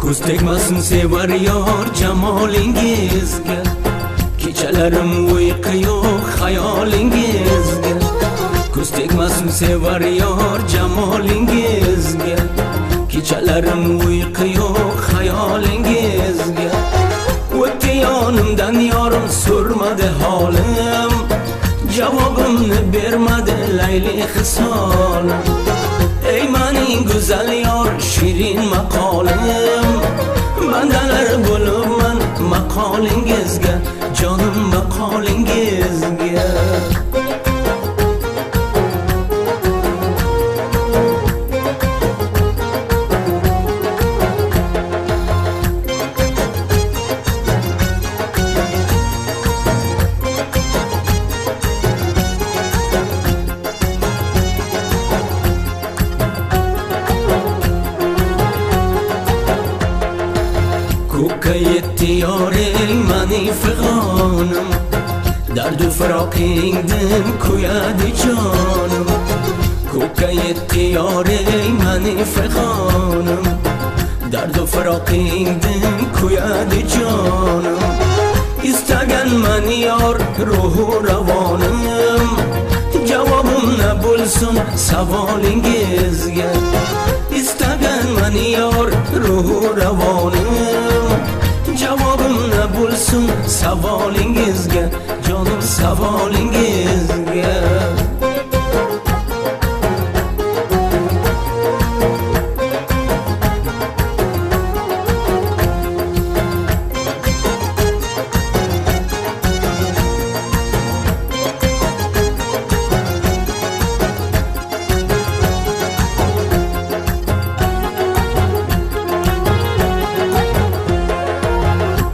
ko'z tegmasin sevar yor jamolingizga, kechalarim uyqu yo'q xayolingizga. Ko'z tegmasin sevar yor jamolingizga, kechalarim uyqu yo'q xayolingizga. O'tdi yonimdan yorim so'rmadi holim, javobimni bermadi layli hisolim. Ey mening go'zal yor shirin maqolim, bandalar bo'libman maqolingizga, jonim maqolingizga. Ko'kka yetdi yoring mani fig'onim, dardu firoqingdan kuyadi jonim. Ko'kka yetdi yoring mani fig'onim, dardu firoqingdan kuyadi jonim. Istagan mani yor ruhu ravonim, javobim ne bo'lsin savolingizga. Istagan mani yor ruhu ravonim, javobim ne bo'lsin savolingizga, jonim savolingizga.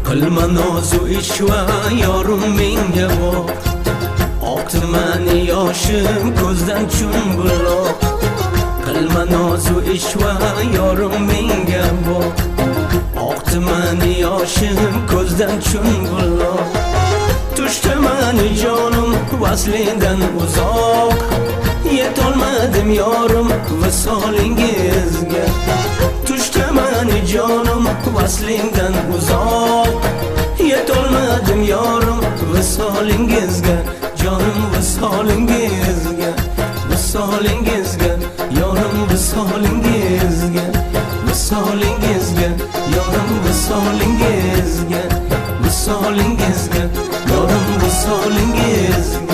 Qilma nozu ishva yorim menga boq, oqdi mani yoshim ko'zdan chumbuloq. Qilma nozu ishva yorim menga boq, oqdi mani yoshim ko'zdan chumbuloq. Tushdi mani jonim vaslidan uzoq, yetolmadim yorim visolingizga. Tushdi mani jonim vaslidan uzoq, yetolmadim yorim visolingizga, jonim visolingizga. Visolingizga, yorim visolingizga. Visolingizga, yorim visolingizga. Visolingizga, yorim visolingizga.